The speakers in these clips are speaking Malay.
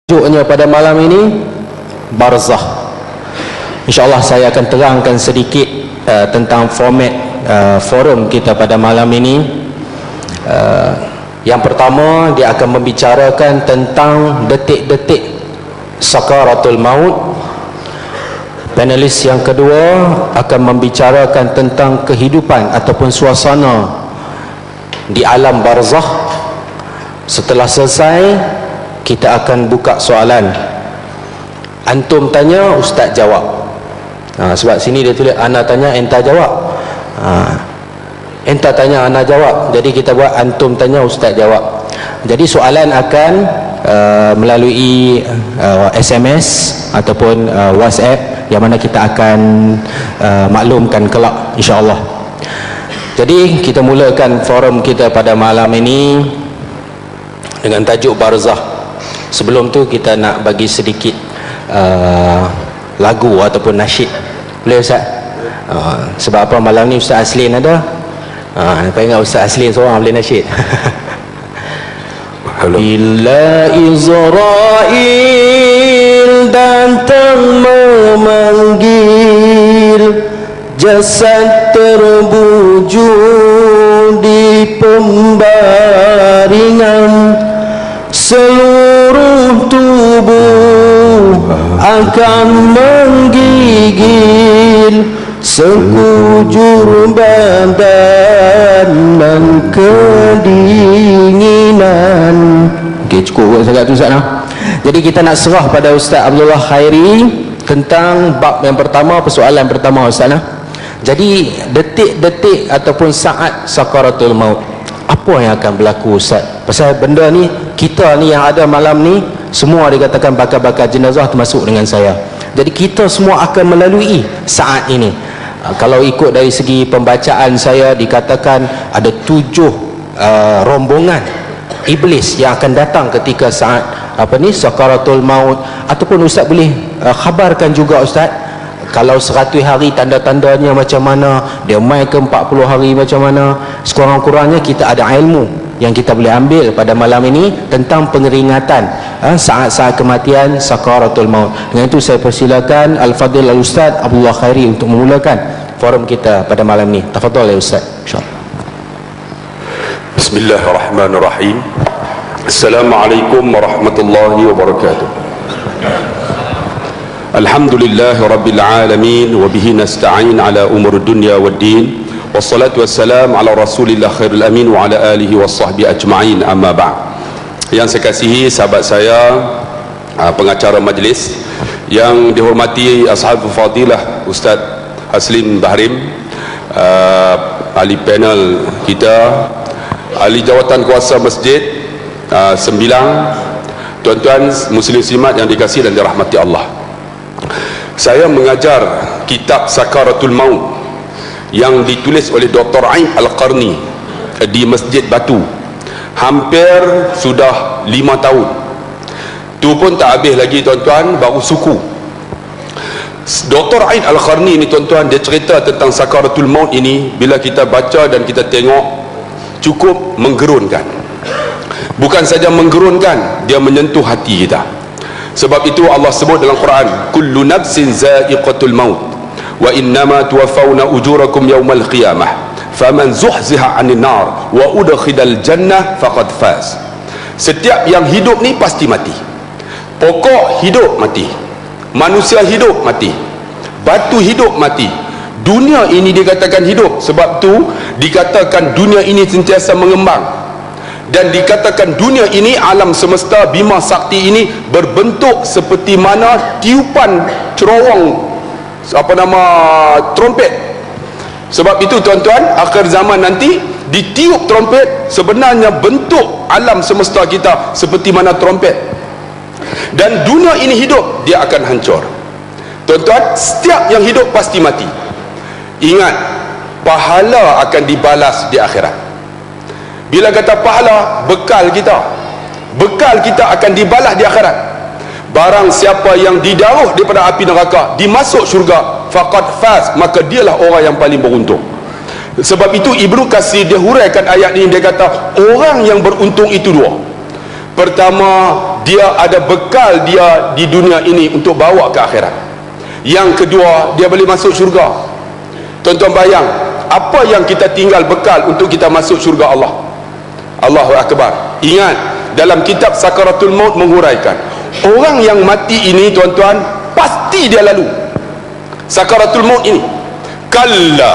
Tajuknya pada malam ini barzah. InsyaAllah saya akan terangkan sedikit tentang format forum kita pada malam ini. Yang pertama, dia akan membicarakan tentang detik-detik sakaratul maut. Panelis yang kedua akan membicarakan tentang kehidupan ataupun suasana di alam barzah. Setelah selesai, kita akan buka soalan. Antum tanya, ustaz jawab. Sebab sini dia tulis ana tanya, enta jawab. Enta tanya, ana jawab. Jadi kita buat antum tanya, ustaz jawab. Jadi soalan akan melalui SMS ataupun WhatsApp, yang mana kita akan maklumkan kelak, insya-Allah. Jadi kita mulakan forum kita pada malam ini dengan tajuk barzah. Sebelum tu kita nak bagi sedikit lagu ataupun nasyid. Boleh Ustaz? Sebab apa malam ni Ustaz Aslin ada? Nampak ingat Ustaz Aslin seorang boleh nasyid. Bila Israel datang memanggil, jasad terbujur di pembaringan, seluruh tubuh akan menggigil, sekujur badan dan kedinginan. Okey, cukup sangat tu Ustaz. Jadi kita nak serah pada Ustaz Abdullah Khairi tentang bab yang pertama, persoalan pertama Ustaz. Jadi detik-detik ataupun saat sakaratul maut, apa yang akan berlaku Ustaz? Pasal benda ni, kita ni yang ada malam ni semua dikatakan bakal-bakal jenazah, termasuk dengan saya. Jadi kita semua akan melalui saat ini. Kalau ikut dari segi pembacaan saya, dikatakan ada 7 rombongan iblis yang akan datang ketika saat sakaratul maut. Ataupun Ustaz boleh khabarkan juga Ustaz, kalau 100 hari tanda-tandanya macam mana, dia mai ke 40 hari macam mana. Sekurang-kurangnya kita ada ilmu yang kita boleh ambil pada malam ini tentang pengeringatan saat-saat kematian sakaratul maut. Dengan itu saya persilakan Al-Fadhil Al-Ustaz Abdullah Khairi untuk memulakan forum kita pada malam ini. Tafadhal ya Ustaz. InsyaAllah. Bismillahirrahmanirrahim. Assalamualaikum warahmatullahi wabarakatuh. Alhamdulillahi rabbil alamin, wa bihi nasta'in ala umur dunya waddin, wassalatu wassalam ala rasulillah khairul amin wa ala alihi wassahbihi ajma'in, amma ba'd. Yang saya kasihi sahabat saya, pengacara majlis, yang dihormati ashabul fadilah Ustaz Aslin Bahrim, ahli panel kita, ahli jawatan kuasa masjid Sembilang, tuan-tuan muslim muslimat yang dikasihi dan dirahmati Allah. Saya mengajar kitab Sakaratul Maut yang ditulis oleh Dr. Ain Al-Qarni di Masjid Batu. Hampir sudah 5 tahun. Tu pun tak habis lagi tuan-tuan, baru suku. Dr. Ain Al-Qarni ni tuan-tuan, dia cerita tentang Sakaratul Maut ini, bila kita baca dan kita tengok, cukup menggerunkan. Bukan saja menggerunkan, dia menyentuh hati kita. Sebab itu Allah sebut dalam Quran, kullu nafsin za'iqatul maut wa innama tuwaffawna ujurakum yawmal qiyamah faman zuhziha 'anil nar wa udkhilal jannah faqad faz. Setiap yang hidup ni pasti mati. Pokok hidup mati, manusia hidup mati, batu hidup mati, dunia ini dikatakan hidup. Sebab tu dikatakan dunia ini sentiasa mengembang, dan dikatakan dunia ini, alam semesta bima sakti ini berbentuk seperti mana tiupan cerowong trompet. Sebab itu tuan-tuan, akhir zaman nanti ditiup trompet, sebenarnya bentuk alam semesta kita seperti mana trompet. Dan dunia ini hidup, dia akan hancur. Tuan-tuan, setiap yang hidup pasti mati. Ingat, pahala akan dibalas di akhirat. Bila kata pahala, bekal kita akan dibalas di akhirat. Barang siapa yang didauh daripada api neraka, dimasuk syurga, faqad faz, maka dialah orang yang paling beruntung. Sebab itu Ibnu Katsir dia huraikan ayat ini, dia kata orang yang beruntung itu 2. Pertama, dia ada bekal dia di dunia ini untuk bawa ke akhirat. Yang kedua, dia boleh masuk syurga. Tuan-tuan bayang, apa yang kita tinggal bekal untuk kita masuk syurga Allah. Allahu Akbar. Ingat, dalam kitab Sakaratul Maut menguraikan, orang yang mati ini tuan-tuan, pasti dia lalu Sakaratul Maut ini. Kalla,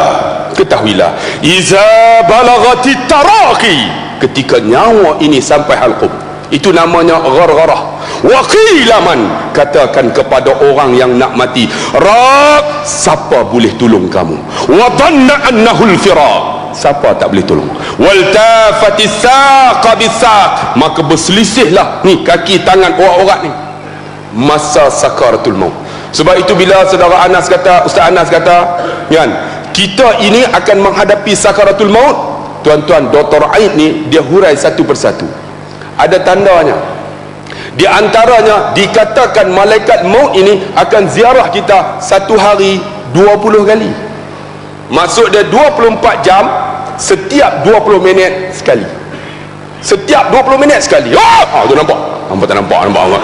ketahuilah, iza balagati taraqi, ketika nyawa ini sampai halqum, itu namanya ghargharah. Wa qila man, katakan kepada orang yang nak mati, Rab, siapa boleh tolong kamu? Wa dhanna annahu al-firaq, siapa tak boleh tolong? Wal tafati saqa bisaq, maka berselisihlah ni kaki tangan orang-orang ni masa sakaratul maut. Sebab itu bila saudara Anas kata, Ustaz Anas kata, kan, kita ini akan menghadapi sakaratul maut, tuan-tuan, Dr. Aid ni dia hurai satu persatu. Ada tandanya. Di antaranya dikatakan malaikat maut ini akan ziarah kita satu hari 20 kali. Maksud dia 24 jam, setiap 20 minit sekali. Setiap 20 minit sekali. Ah, tu nampak. Nampak tak nampak? Nampak.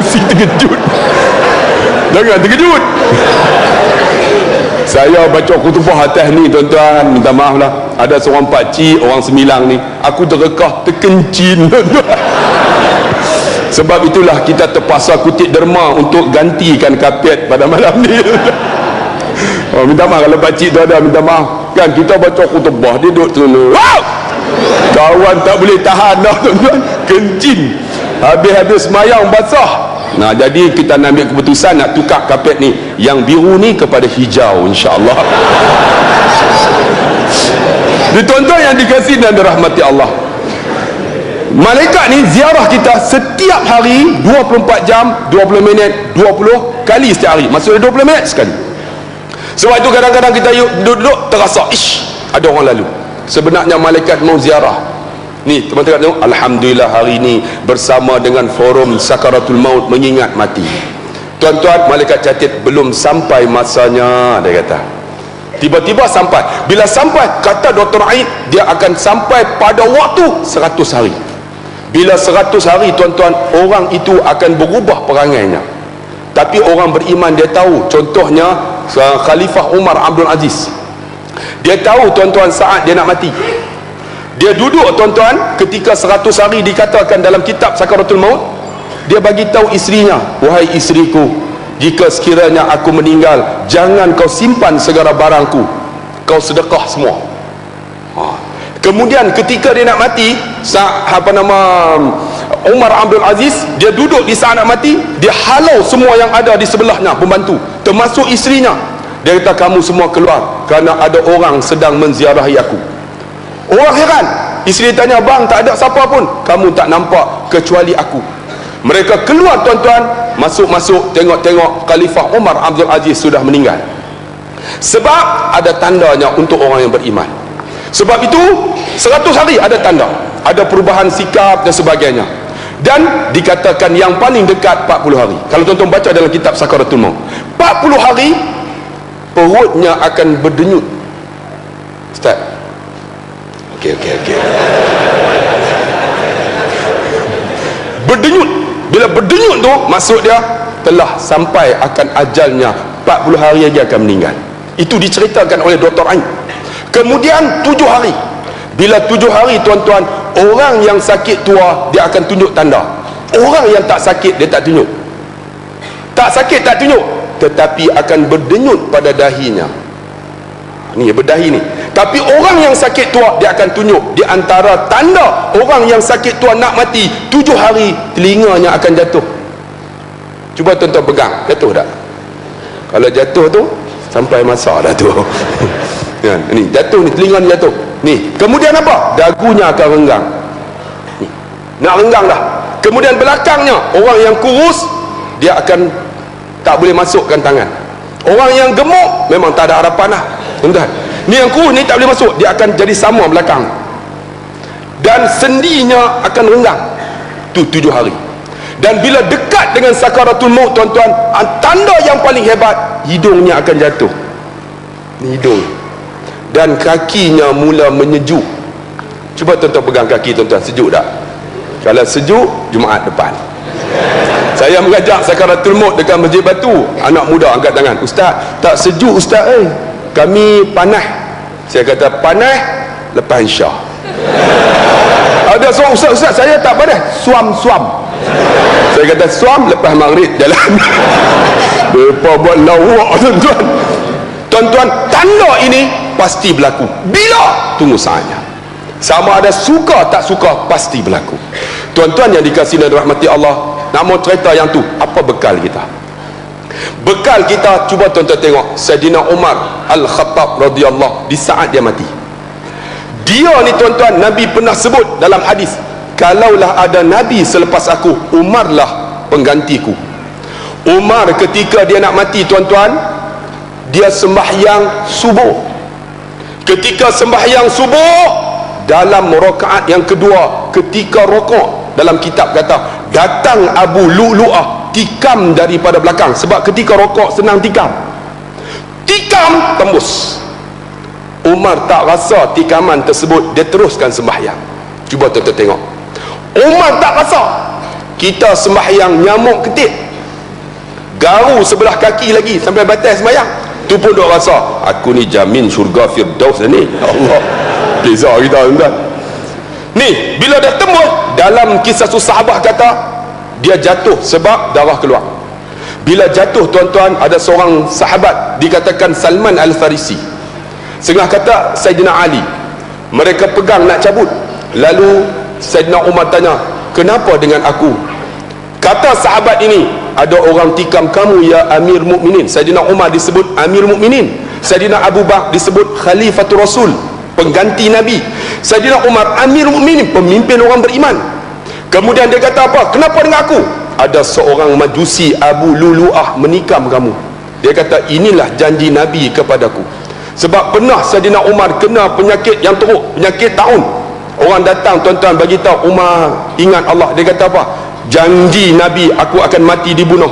Si terkejut. Jangan terkejut. Saya baca khutbah atas ni tuan-tuan, minta maaf lah, ada seorang pakcik orang Semilang ni, aku terkekah, terkencin. Sebab itulah kita terpaksa kutip derma untuk gantikan kapet pada malam ni. Oh, minta maaf kalau pakcik tu ada, minta maaf. Kan kita baca khutbah, dia duduk sana, kawan tak boleh tahan dah tuan-tuan, kencing. Habis-habis semayang basah. Nah, jadi kita nak ambil keputusan nak tukar kapet ni, yang biru ni kepada hijau, insya-Allah. Ditonton yang dikasihi dan dirahmati Allah, malaikat ni ziarah kita setiap hari 24 jam 20 minit 20 kali setiap hari. Maksudnya 20 minit sekali. Sebab itu kadang-kadang kita duduk terasa, ish, ada orang lalu. Sebenarnya malaikat mau ziarah. Ni teman-teman tengok, alhamdulillah hari ini bersama dengan forum Sakaratul Maut mengingat mati. Tuan-tuan, malaikat catat belum sampai masanya, dia kata. Tiba-tiba sampai. Bila sampai, kata Dr. Aid, dia akan sampai pada waktu 100 hari. Bila 100 hari tuan-tuan, orang itu akan berubah perangainya. Tapi orang beriman dia tahu. Contohnya Khalifah Umar Abdul Aziz, dia tahu tuan-tuan saat dia nak mati. Dia duduk tuan-tuan, ketika 100 hari dikatakan dalam kitab Sakaratul Maut, dia bagi tahu isterinya, wahai isteriku, jika sekiranya aku meninggal, jangan kau simpan segala barangku, kau sedekah semua. Kemudian ketika dia nak mati, Umar Abdul Aziz, dia duduk di saat nak mati, dia halau semua yang ada di sebelahnya, pembantu, termasuk isterinya. Dia kata, kamu semua keluar, kerana ada orang sedang menziarahi aku. Orang heran. Isteri tanya, bang, tak ada siapa pun. Kamu tak nampak kecuali aku. Mereka keluar tuan-tuan, masuk-masuk, tengok-tengok Khalifah Umar Abdul Aziz sudah meninggal. Sebab ada tandanya untuk orang yang beriman. Sebab itu 100 hari ada tanda, ada perubahan sikap dan sebagainya. Dan dikatakan yang paling dekat 40 hari. Kalau tuan-tuan baca dalam kitab Sakaratul Maut, 40 hari perutnya akan berdenyut. Ustaz, Okey. Berdenyut. Bila berdenyut tu, maksud dia telah sampai akan ajalnya, 40 hari lagi akan meninggal. Itu diceritakan oleh Dr. Ain. Kemudian 7 hari. Bila 7 hari tuan-tuan, orang yang sakit tua dia akan tunjuk tanda. Orang yang tak sakit dia tak tunjuk. Tak sakit tak tunjuk, tetapi akan berdenyut pada dahinya. Ni berdahi ni. Tapi orang yang sakit tua dia akan tunjuk. Di antara tanda orang yang sakit tua nak mati, 7 hari telinganya akan jatuh. Cuba tuan-tuan pegang, jatuh tak? Kalau jatuh tu sampai masa dah tu. Ya, ni jatuh ni, telinga ni jatuh. Ni, kemudian apa? Dagunya akan renggang. Ni, nak renggang dah. Kemudian belakangnya, orang yang kurus dia akan tak boleh masukkan tangan. Orang yang gemuk memang tak ada harapan lah. Tuan-tuan, ni yang kurus ni tak boleh masuk, dia akan jadi sama belakang. Dan sendinya akan renggang. Tu 7 hari. Dan bila dekat dengan sakaratul maut tuan-tuan, tanda yang paling hebat, hidungnya akan jatuh. Ni hidung. Dan kakinya mula menyejuk. Cuba tuan-tuan pegang kaki tuan-tuan, sejuk tak? Kalau sejuk, Jumaat depan. Saya mengajak sakaratul maut dekat Masjid Batu, anak muda angkat tangan, ustaz, tak sejuk ustaz, kami panas. Saya kata, panas lepas Isyak. Ada seorang, ustaz saya tak panas, suam. Saya kata, suam lepas maghrib jalan. Mereka buat lawak tuan-tuan. Tuan-tuan, tanda ini pasti berlaku. Bila? Tunggu saatnya. Sama ada suka tak suka, pasti berlaku. Tuan-tuan yang dikasihi dan dirahmati Allah, nak mau cerita yang tu, apa bekal kita? Bekal kita, cuba tuan-tuan tengok Saidina Umar Al-Khattab radhiyallahu, di saat dia mati, dia ni tuan-tuan, Nabi pernah sebut dalam hadis, kalaulah ada Nabi selepas aku, Umarlah penggantiku. Umar ketika dia nak mati tuan-tuan, dia sembahyang subuh. Ketika sembahyang subuh, dalam rakaat yang kedua, ketika rokok, dalam kitab kata datang Abu Lu'lu'ah tikam daripada belakang, sebab ketika rokok senang tikam tembus. Umar tak rasa tikaman tersebut, dia teruskan sembahyang. Cuba tuan-tuan tengok, Umar tak rasa. Kita sembahyang nyamuk ketik, garu sebelah kaki lagi sampai batas sembahyang, tu pun duk rasa aku ni jamin syurga Firdaus ni. Allah, beza kita tuan-tuan. Ni bila dah tembus, dalam kisah sahabat kata dia jatuh sebab darah keluar. Bila jatuh tuan-tuan, ada seorang sahabat dikatakan Salman Al-Farisi, setengah kata Saidina Ali, mereka pegang nak cabut. Lalu Saidina Umar tanya, kenapa dengan aku? Kata sahabat ini, ada orang tikam kamu ya Amir Mukminin. Saidina Umar disebut Amir Mukminin, Saidina Abu Bakar disebut Khalifatul Rasul, pengganti Nabi. Saidina Umar Amir Mukminin, pemimpin orang beriman. Kemudian dia kata apa? Kenapa dengan aku? Ada seorang majusi Abu Lu'lu'ah menikam kamu. Dia kata, inilah janji Nabi kepadaku. Sebab pernah Saidina Umar kena penyakit yang teruk, penyakit taun. Orang datang tuan-tuan bagi tahu, Umar ingat Allah. Dia kata apa? Janji Nabi aku akan mati dibunuh.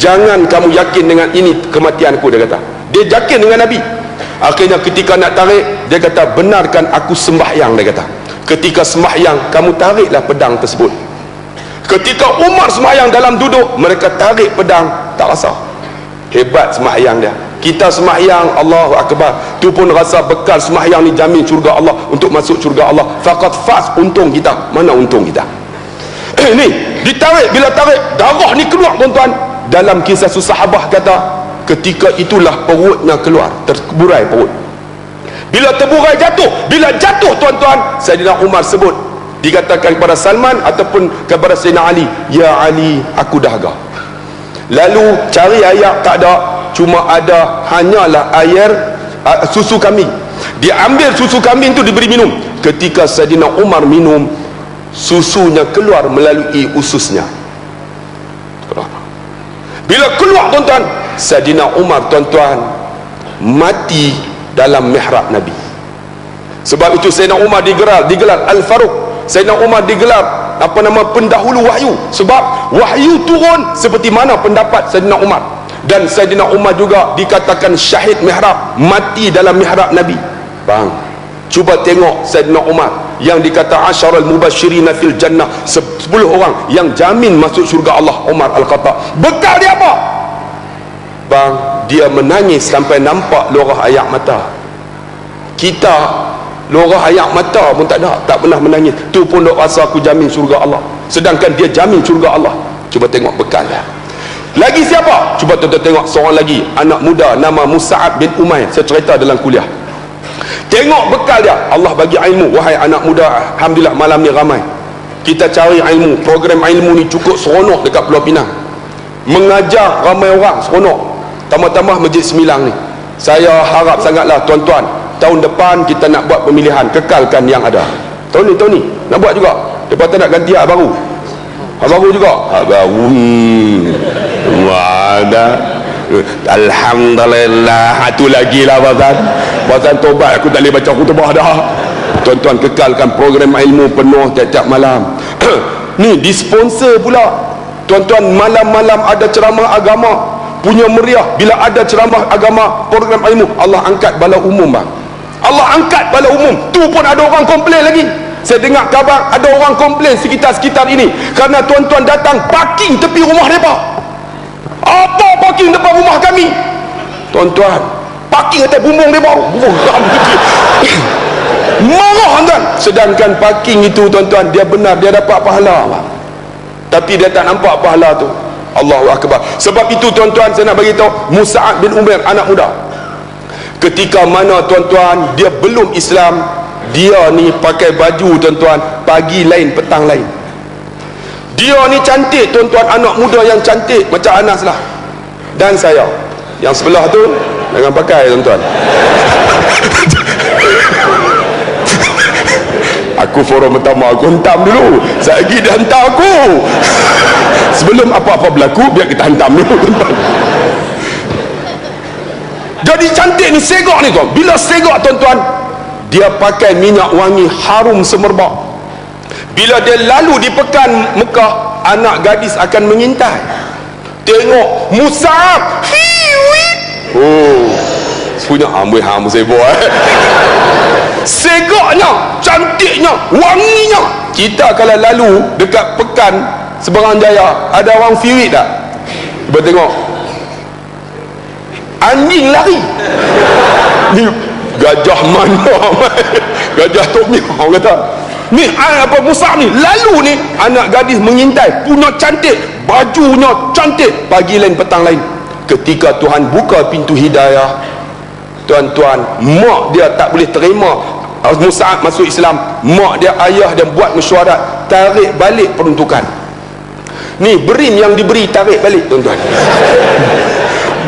Jangan kamu yakin dengan ini kematianku, dia kata. Dia yakin dengan Nabi. Akhirnya ketika nak tarik, dia kata, benarkan aku sembahyang, dia kata. Ketika sembahyang, kamu tariklah pedang tersebut. Ketika Umar sembahyang dalam duduk, mereka tarik pedang, tak rasa. Hebat sembahyang dia. Kita sembahyang Allahu Akbar, tu pun rasa bekal sembahyang ni jamin syurga Allah, untuk masuk syurga Allah. Faqat faz, untung kita. Mana untung kita? Ni ditarik, bila tarik darah ni keluar tuan-tuan. Dalam kisah sahabat kata, ketika itulah perutnya keluar, terburai perut. Bila terburai jatuh, bila jatuh tuan-tuan, Saidina Umar sebut, dikatakan kepada Salman ataupun kepada Saidina Ali, ya Ali, aku dahaga. Lalu cari air tak ada, cuma ada hanyalah air susu kambing. Dia ambil susu kambing tu diberi minum. Ketika Saidina Umar minum, susunya keluar melalui ususnya. Bila keluar tuan-tuan, Saidina Umar tuan-tuan mati dalam mihrab Nabi. Sebab itu Saidina Umar digelar Al-Faruq. Saidina Umar digelar apa nama, pendahulu wahyu. Sebab wahyu turun seperti mana pendapat Saidina Umar. Dan Saidina Umar juga dikatakan syahid mihrab, mati dalam mihrab Nabi. Bang, cuba tengok Saidina Umar yang dikata asyarul mubasyirin fil jannah, 10 orang yang jamin masuk syurga Allah. Umar Al-Khattab, bekal dia apa? Bang, dia menangis sampai nampak lorah air mata. Kita lorah air mata pun tak ada, tak pernah menangis. Tu pun dok rasa aku jamin syurga Allah, sedangkan dia jamin syurga Allah. Cuba tengok bekal dia. Lagi siapa? Cuba tuan-tuan tengok seorang lagi, anak muda nama Mus'ab bin Umair. Saya cerita dalam kuliah. Tengok bekal dia. Allah bagi ilmu. Wahai anak muda, alhamdulillah malam ni ramai kita cari ilmu. Program ilmu ni cukup seronok dekat Pulau Pinang. Mengajar ramai orang, seronok. Tambah-tambah Masjid Semilang ni. Saya harap sangatlah tuan-tuan, tahun depan kita nak buat pemilihan, kekalkan yang ada. Tahun ni nak buat juga. Lepas tu nak ganti hak baru. Hak baru juga. Hak baru. Ada. Alhamdulillah. Itu lagi lah Bazan tobat aku tak boleh baca khutbah dah. Tuan-tuan, kekalkan program ilmu penuh tiap-tiap malam. Ni disponsor pula. Tuan-tuan, malam-malam ada ceramah agama, punya meriah. Bila ada ceramah agama, program ilmu, Allah angkat bala umum bang. Allah angkat bala umum. Tu pun ada orang komplain lagi. Saya dengar kabar ada orang komplain sekitar-sekitar ini kerana tuan-tuan datang parking tepi rumah mereka. Apa parking depan rumah kami? Tuan-tuan, parking atas bumbung mereka. Bumbung marah kan. Sedangkan parking itu tuan-tuan, dia benar, dia dapat pahala, tapi dia tak nampak pahala tu. Allahu Akbar. Sebab itu tuan-tuan, saya nak bagi tahu, Mus'ab bin Umair, anak muda, ketika mana tuan-tuan dia belum Islam, dia ni pakai baju tuan-tuan pagi lain petang lain. Dia ni cantik tuan-tuan, anak muda yang cantik macam Anas lah. Dan saya yang sebelah tu jangan pakai tuan-tuan. Aku forum pertama aku hentam dulu, lagi dia hantar aku. Sebelum apa-apa berlaku, biar kita hantam dulu tuan-tuan. Jadi cantik ni, segak ni tuan. Bila segak tuan-tuan, dia pakai minyak wangi harum semerbak. Bila dia lalu di pekan Mekah, anak gadis akan mengintai. Tengok Mus'ab, oh, punya amboi ham saya buat. Segaknya, cantiknya, wanginya. Kita kalau lalu dekat pekan Seberang Jaya, ada orang firit tak? Cuba tengok, anjing lari. Ni gajah mana? Gajah Tommy orang kata. Ni apa Mus'ab ni lalu ni, anak gadis mengintai, punya cantik, bajunya cantik, pagi lain petang lain. Ketika Tuhan buka pintu hidayah, tuan-tuan, mak dia tak boleh terima Mus'ab masuk Islam. Mak dia, ayah dia buat mesyuarat, tarik balik peruntukan. Ni berim yang diberi tarik balik tuan-tuan.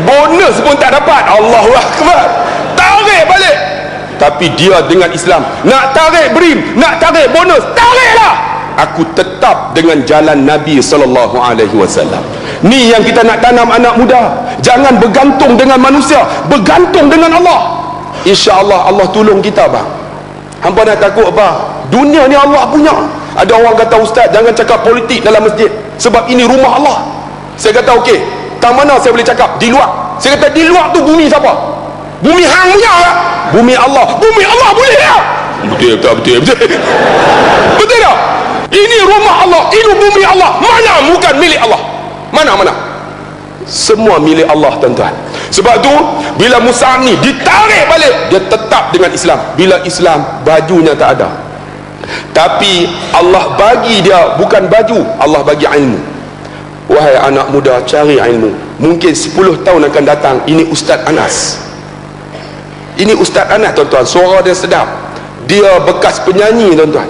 Bonus pun tak dapat. Allahu Akbar. Tarik balik. Tapi dia dengan Islam, nak tarik berim, nak tarik bonus, tariklah. Aku tetap dengan jalan Nabi SAW. Ni yang kita nak tanam anak muda. Jangan bergantung dengan manusia, bergantung dengan Allah. InsyaAllah Allah tolong kita bang. Hampa nak takut apa? Dunia ni Allah punya. Ada orang kata, ustaz jangan cakap politik dalam masjid, sebab ini rumah Allah. Saya kata okey, tak mana saya boleh cakap? Di luar. Saya kata di luar tu bumi siapa? Bumi hang punya tak? Bumi Allah. Bumi Allah boleh tak? Betul. Betul tak? Ini rumah Allah, ini bumi Allah. Mana bukan milik Allah? Mana? Semua milik Allah tuan-tuan. Sebab tu bila Mus'ab ni ditarik balik, dia tetap dengan Islam. Bila Islam, bajunya tak ada, tapi Allah bagi dia bukan baju, Allah bagi ilmu. Wahai anak muda, cari ilmu. Mungkin 10 tahun akan datang, ini Ustaz Anas. Ini Ustaz Anas tuan-tuan, suara dia sedap, dia bekas penyanyi tuan-tuan.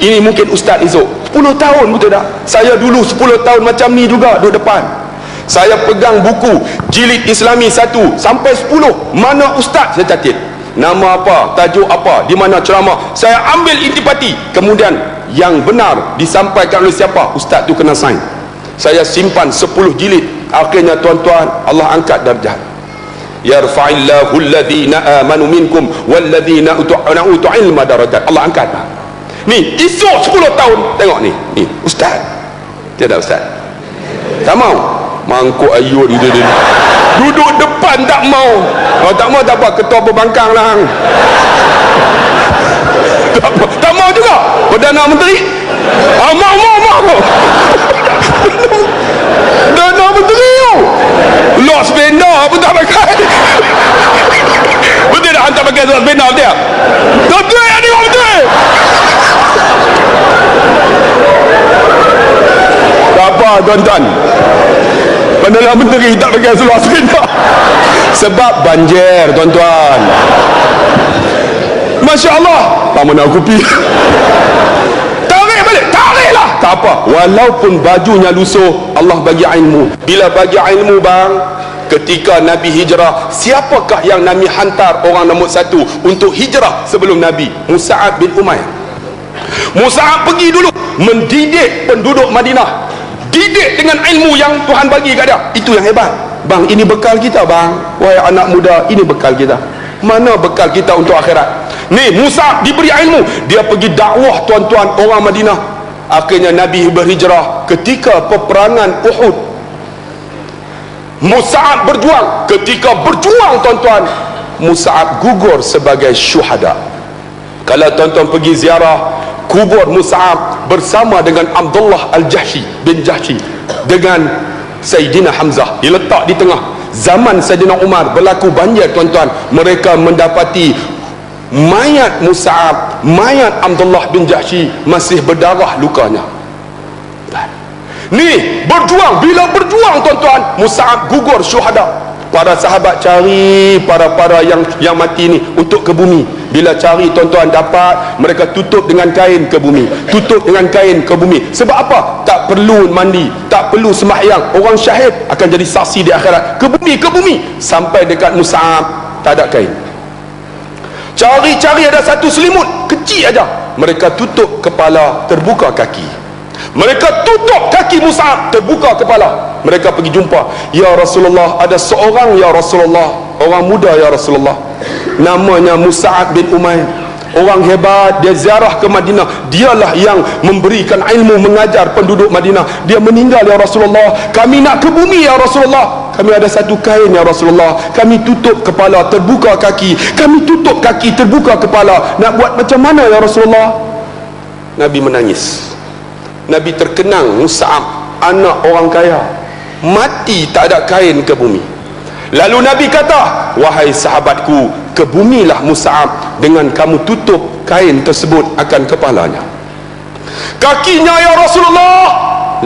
Ini mungkin Ustaz esok 10 tahun, betul tak? Saya dulu 10 tahun macam ni juga, duduk depan. Saya pegang buku jilid Islami 1 sampai 10. Mana Ustaz saya catat, nama apa, tajuk apa, di mana ceramah, saya ambil intipati. Kemudian yang benar disampaikan oleh siapa, Ustaz tu kena sign. Saya simpan 10 jilid. Akhirnya tuan-tuan, Allah angkat darjah. Yarfa'illahu alladhina amanu minkum walladhina utu ilma darajat. Allah angkat. Ni esok 10 tahun, tengok ni Ustaz. Tiada Ustaz tak mau mangkuk ayun dia duduk depan, tak mau. Kalau tak mau tak apa, ketua pembangkang lah. Tak mau juga Perdana Menteri. Mau Perdana Menteri tu los benda pun tak pakai. Betul tak hantar pakai los benda dia? Betul yang tengok betul. Tak apa tuan-tuan, Perdana Menteri tak pakai seluar sepeda sebab banjir tuan-tuan. Masya Allah, tak mana aku pergi. Tarik balik, tariklah, tak apa. Walaupun bajunya lusuh, Allah bagi ilmu. Bila bagi ilmu bang, ketika Nabi hijrah, siapakah yang Nabi hantar orang nombor 1 untuk hijrah sebelum Nabi? Mus'ab bin Umair. Mus'ab pergi dulu mendidik penduduk Madinah, didik dengan ilmu yang Tuhan bagi kat dia. Itu yang hebat bang. Ini bekal kita bang. Wahai anak muda, ini bekal kita. Mana bekal kita untuk akhirat? Ni Mus'ab diberi ilmu, dia pergi dakwah tuan-tuan orang Madinah. Akhirnya Nabi berhijrah. Ketika peperangan Uhud, Mus'ab berjuang. Ketika berjuang tuan-tuan, Mus'ab gugur sebagai syuhada. Kalau tuan-tuan pergi ziarah kubur Mus'ab bersama dengan Abdullah Al-Jahshi bin Jahshi dengan Sayyidina Hamzah, diletak di tengah. Zaman Sayyidina Umar berlaku banjir tuan-tuan, mereka mendapati mayat Mus'ab, mayat Abdullah bin Jahshi masih berdarah lukanya. Ni berjuang, bila berjuang tuan-tuan, Mus'ab gugur syuhada. Para sahabat cari para yang mati ni untuk ke bumi. Bila cari tuan-tuan dapat, mereka tutup dengan kain ke bumi, tutup dengan kain ke bumi. Sebab apa? Tak perlu mandi, tak perlu sembahyang. Orang syahid akan jadi saksi di akhirat. Ke bumi, sampai dekat Mus'ab tak ada kain. Cari-cari ada satu selimut kecil aja, mereka tutup kepala, terbuka kaki. Mereka tutup kaki Mus'ab, terbuka kepala. Mereka pergi jumpa, ya Rasulullah, ada seorang ya Rasulullah, orang muda ya Rasulullah, namanya Mus'ab bin Umair, orang hebat, dia ziarah ke Madinah, dialah yang memberikan ilmu, mengajar penduduk Madinah. Dia meninggal ya Rasulullah, kami nak ke bumi ya Rasulullah, kami ada satu kain ya Rasulullah, kami tutup kepala, terbuka kaki, kami tutup kaki, terbuka kepala, nak buat macam mana ya Rasulullah? Nabi menangis. Nabi terkenang, Mus'ab anak orang kaya, mati tak ada kain ke bumi. Lalu Nabi kata, wahai sahabatku, ke bumilah Mus'ab dengan kamu tutup kain tersebut akan kepalanya. Kakinya ya Rasulullah.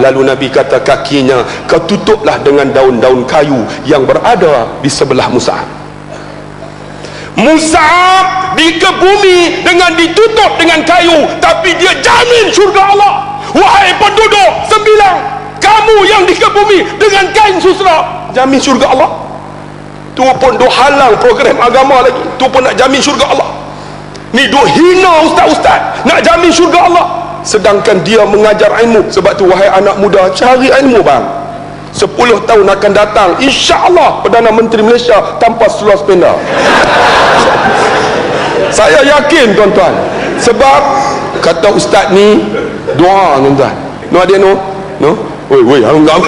Lalu Nabi kata, kakinya kau tutuplah dengan daun-daun kayu yang berada di sebelah Mus'ab. Mus'ab di ke bumi dengan ditutup dengan kayu, tapi dia jamin syurga Allah. Wahai penduduk Sembilang, kamu yang di ke bumi dengan kain susra, jamin syurga Allah. Tu pun duk halang program agama lagi, tu pun nak jamin syurga Allah. Ni duk hina ustaz-ustaz nak jamin syurga Allah, sedangkan dia mengajar ilmu. Sebab tu wahai anak muda, cari ilmu bang. 10 tahun akan datang, insya-Allah Perdana Menteri Malaysia tanpa seluar sependa. Saya yakin tuan-tuan. Sebab kata ustaz ni doa tuan-tuan. No ada no? No? Woi, enggak.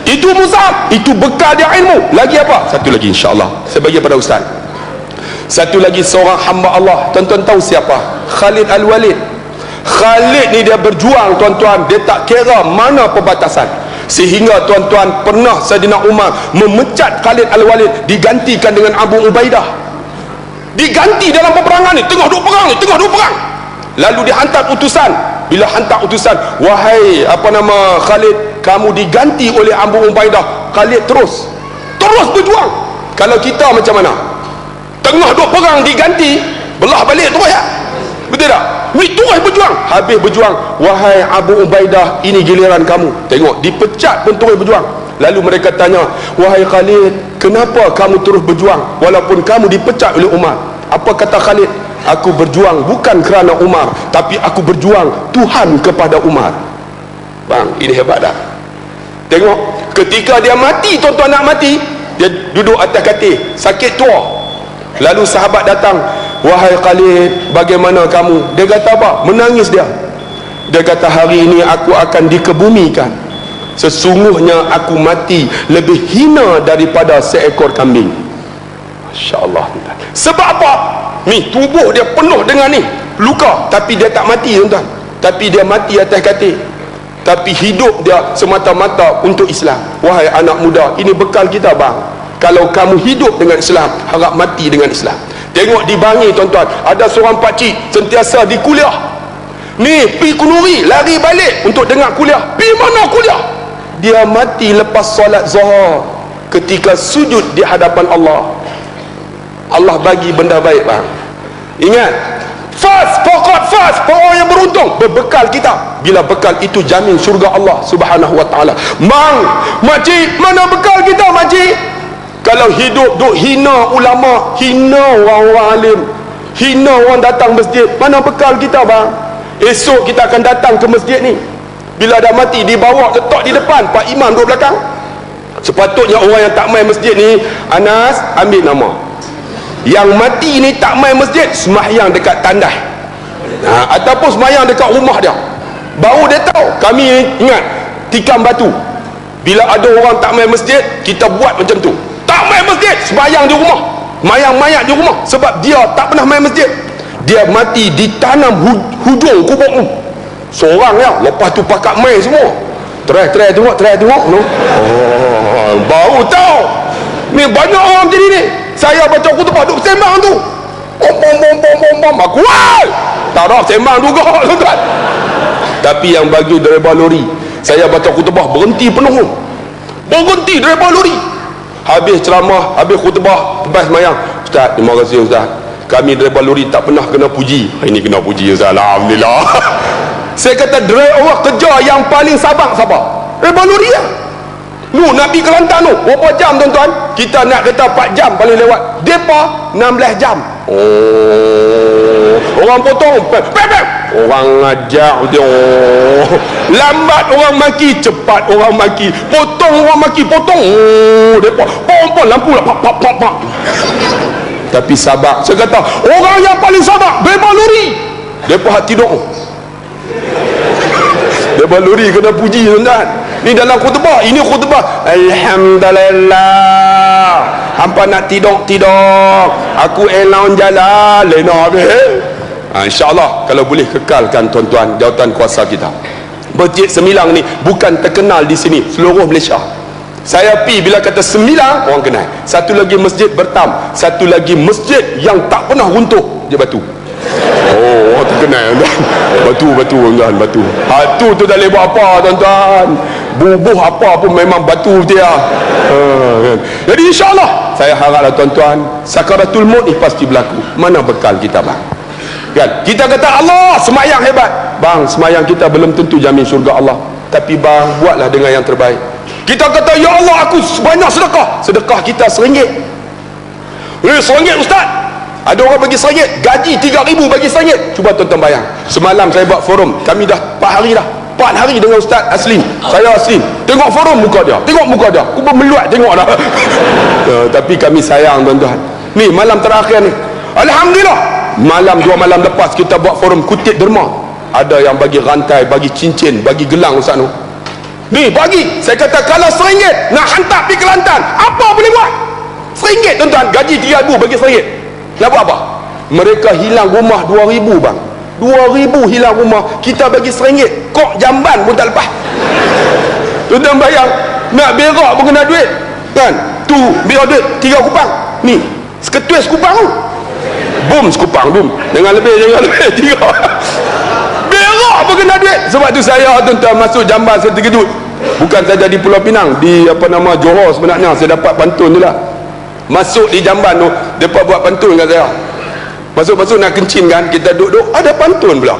Itu Mus'ab, itu bekal dia ilmu. Lagi apa? Satu lagi insya-Allah saya bagi pada ustaz. Satu lagi seorang hamba Allah. Tuan-tuan tahu siapa? Khalid Al-Walid. Khalid ni dia berjuang tuan-tuan, dia tak kira mana perbatasan. Sehingga tuan-tuan pernah Saidina Umar memecat Khalid Al-Walid, digantikan dengan Abu Ubaidah. Diganti dalam peperangan ni, tengah duk perang. Lalu dihantar utusan. Bila hantar utusan, wahai Khalid, kamu diganti oleh Abu Ubaidah. Khalid terus berjuang. Kalau kita macam mana? Tengah duk perang diganti, belah balik terus ya. Betul tak? Ni terus berjuang. Habis berjuang, wahai Abu Ubaidah, ini giliran kamu. Tengok, dipecat pun terus berjuang. Lalu mereka tanya, wahai Khalid, kenapa kamu terus berjuang walaupun kamu dipecat oleh Umar? Apa kata Khalid? Aku berjuang bukan kerana Umar, tapi aku berjuang Tuhan kepada Umar. Bang, ini hebat tak? Tengok, ketika dia mati, tuan-tuan nak mati, dia duduk atas katil, sakit tua. Lalu sahabat datang, wahai Khalid, bagaimana kamu? Dia kata apa? Menangis dia. Dia kata, hari ini aku akan dikebumikan. Sesungguhnya aku mati lebih hina daripada seekor kambing. Masya Allah. Sebab apa? Ni tubuh dia penuh dengan ni luka, tapi dia tak mati tuan-tuan. Tapi dia mati atas katil, tapi hidup dia semata-mata untuk Islam. Wahai anak muda, ini bekal kita bang. Kalau kamu hidup dengan Islam, harap mati dengan Islam. Tengok di Bangi tuan-tuan, ada seorang pakcik sentiasa di kuliah. Ni pi Kunuri, lari balik untuk dengar kuliah. Pi mana kuliah? Dia mati lepas solat Zuhur, ketika sujud di hadapan Allah. Allah bagi benda baik bang. Ingat, pokok fast, orang yang beruntung berbekal kita. Bila bekal itu jamin syurga Allah Subhanahu wa taala. Makcik, mana bekal kita makcik? Kalau hidup duk hina ulama, hina orang-orang alim, hina orang datang masjid, mana bekal kita bang? Esok kita akan datang ke masjid ni, bila dah mati dibawa letak di depan, Pak Imam duduk belakang. Sepatutnya orang yang tak main masjid ni, Anas ambil nama. Yang mati ni tak main masjid, sembahyang dekat tandai, ataupun sembahyang dekat rumah dia. Baru dia tahu. Kami ingat tikam batu, bila ada orang tak main masjid, kita buat macam tu. Tak main masjid, sembahyang di rumah. mayat-mayat di rumah sebab dia tak pernah main masjid. Dia mati ditanam hujung kubur tu seorang ya. Lepas tu pakat main semua, try tengok no? Oh, baru tahu ni banyak orang macam ni. Saya baca khutbah duk sembang tu, bom aku tak ada sembang juga tuan. Tapi yang bagi daripada lori, saya baca khutbah berhenti penuh, berhenti daripada lori. Habis ceramah, habis khutbah, lepas semayang, Ustaz, terima kasih Ustaz, kami daripada lori tak pernah kena puji. Ini kena puji Ustaz, alhamdulillah. Saya kata driver kerja yang paling sabar daripada lori lah. Nak pergi Kelantan tu berapa jam tuan-tuan? Kita nak kereta 4 jam paling lewat, depa 16 jam. Oh, orang potong orang ajak dia, lambat orang maki, cepat orang maki, potong orang maki, potong depa pom lampu lah pak. Tapi sabar. Saya kata orang yang paling sabar depa lori, depa hati doa, depa lori kena puji tuan-tuan. Ni dalam khutbah, ini khutbah alhamdulillah, hampa nak tidur aku elon jalan lena habis. InsyaAllah kalau boleh kekalkan tuan-tuan jawatan kuasa kita. Masjid Semilang ni bukan terkenal di sini, seluruh Malaysia. Saya pi bila kata Semilang orang kenal. Satu lagi masjid Bertam, satu lagi masjid yang tak pernah runtuh, je batu. Oh, terkenal tuan-tuan. Batu tuan-tuan, batu. Batu tu tak boleh buat apa tuan-tuan. Bubuh apa pun memang batu dia. Jadi insyaAllah saya haraplah tuan-tuan, sakaratul maut ni pasti berlaku. Mana bekal kita bang? Kan? Kita kata Allah semayang hebat. Bang, semayang kita belum tentu jamin syurga Allah. Tapi bang, buatlah dengan yang terbaik. Kita kata ya Allah aku banyak sedekah kita RM1. RM1 Ustaz. Ada orang bagi RM1, gaji RM3,000 bagi RM1. Cuba tuan-tuan bayang. Semalam saya buat forum, kami dah 4 hari dengan Ustaz Aslin. Saya Aslin tengok forum muka dia, aku pun meluat tengok dah. Tapi kami sayang tuan-tuan. Ni malam terakhir ni, alhamdulillah, dua malam lepas kita buat forum kutip derma. Ada yang bagi rantai, bagi cincin, bagi gelang Ustaz tu. Ni bagi, saya kata kalau RM1 nak hantar pergi Kelantan, apa boleh buat? RM1 tuan-tuan, gaji RM3,000 bagi RM1. Nak buat apa? Mereka hilang rumah RM2,000 bang. RM2,000 hilang rumah, kita bagi RM1. Kok jamban pun tak lepas. Tuan-tuan bayang, nak berak pun kena duit kan? Tu berak duit 3 kupang. Ni seketul sekupang tu, boom sekupang boom, jangan lebih 3. Berak pun kena duit. Sebab tu saya tuan-tuan masuk jamban, saya terkejut. Bukan saja di Pulau Pinang, di Johor sebenarnya saya dapat pantun tu lah. Masuk di jamban tu, mereka buat pantun kat saya. Masuk nak kencing kan, kita duduk, ada pantun pula.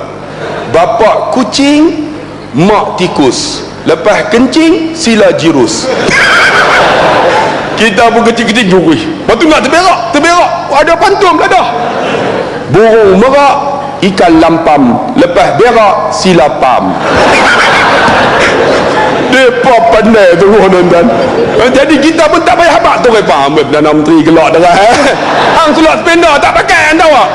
Bapak kucing, mak tikus, lepas kencing sila jirus. Kita pun kecil-kecil juri. Lepas tu nak terberak, ada pantun pula dah. Burung merak, ikan lampam, lepas berak sila pam. Depa pandai tu tuan-tuan. Jadi kita pun tak payah habaq tu faham Perdana Menteri gelak dah. Hang sulak spender tak pakai anda awak.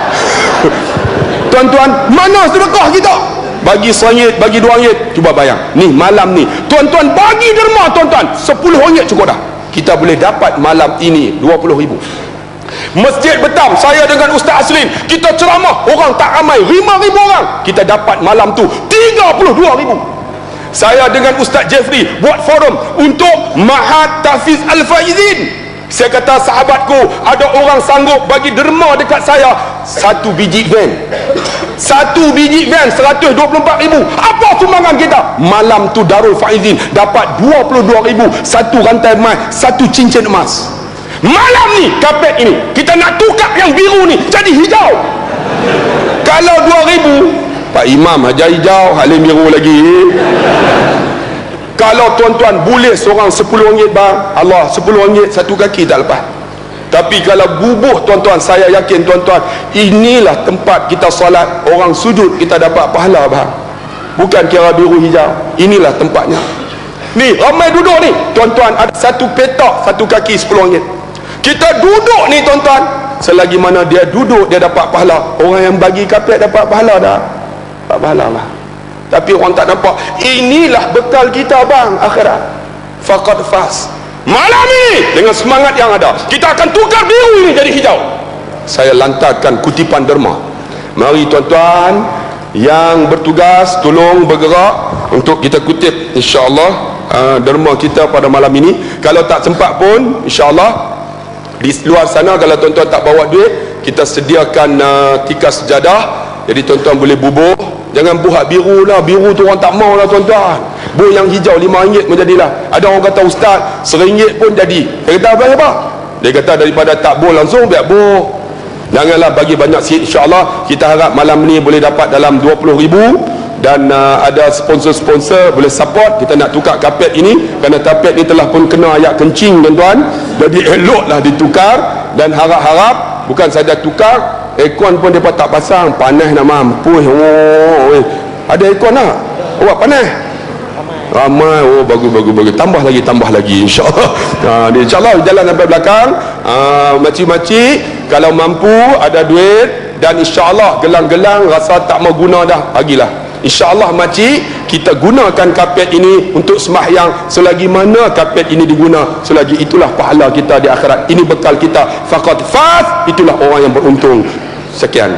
Tuan-tuan, mana sedekah kita? Bagi RM1, bagi RM2, cuba bayang. Ni malam ni, tuan-tuan bagi derma tuan-tuan, RM10 cukup dah. Kita boleh dapat malam ini RM20,000. Masjid Bertam, saya dengan Ustaz Aslin, kita ceramah, orang tak ramai, 5,000 orang. Kita dapat malam tu RM32,000. Saya dengan Ustaz Jeffrey buat forum untuk Mahat Tafiz Al-Faizin. Saya kata sahabatku, ada orang sanggup bagi derma dekat saya 1 biji van. 1 biji van 124,000. Apa sumbangan kita? Malam tu Darul Faizin dapat 22,000, 1 rantai emas, 1 cincin emas. Malam ni kapet ini kita nak tukar yang biru ni jadi hijau. Kalau 2,000, Pak Imam ajar hijau, Halim biru lagi. Kalau tuan-tuan boleh seorang RM10 bang, Allah, RM10 satu kaki tak lepas. Tapi kalau bubuh tuan-tuan, saya yakin tuan-tuan, inilah tempat kita solat, orang sujud kita dapat pahala bang. Bukan kira biru hijau, inilah tempatnya. Ni ramai duduk ni tuan-tuan, ada satu petak satu kaki RM10. Kita duduk ni tuan-tuan, selagi mana dia duduk dia dapat pahala. Orang yang bagi kapet dapat pahala dah, dapat pahala lah. Tapi orang tak nampak. Inilah bekal kita bang akhirat. Faqad fas. malam ini dengan semangat yang ada kita akan tukar biru ini jadi hijau. Saya lantarkan kutipan derma. Mari tuan-tuan yang bertugas tolong bergerak untuk kita kutip insya-Allah derma kita pada malam ini. Kalau tak sempat pun insya-Allah di luar sana kalau tuan-tuan tak bawa duit, kita sediakan tikas sejadah. Jadi tuan-tuan boleh bubuh. Jangan buat biru lah, biru tu orang tak mau lah tuan-tuan. Buh yang hijau RM5 menjadilah. Ada orang kata ustaz RM1 pun jadi. Saya kata apa? Dia kata daripada tak buh langsung biar buh. Janganlah bagi banyak sikit. InsyaAllah kita harap malam ni boleh dapat dalam 20,000 dan ada sponsor-sponsor boleh support. Kita nak tukar kapet ini kerana kapet ni telah pun kena ayat kencing tuan-tuan. Jadi eloklah ditukar dan harap-harap bukan saja tukar, aircon pun mereka tak pasang. Panas nak mampus. Ada aircon tak? Awak panas? Ramai. Oh bagus. Tambah lagi insya-Allah. InsyaAllah jalan sampai belakang. Makcik-makcik kalau mampu ada duit dan insya-Allah gelang-gelang rasa tak mau guna dah, bagilah. InsyaAllah makcik kita gunakan kapet ini untuk sembahyang. Selagi mana kapet ini diguna, selagi itulah pahala kita di akhirat. Ini bekal kita. Faqad faz, itulah orang yang beruntung. Sekian.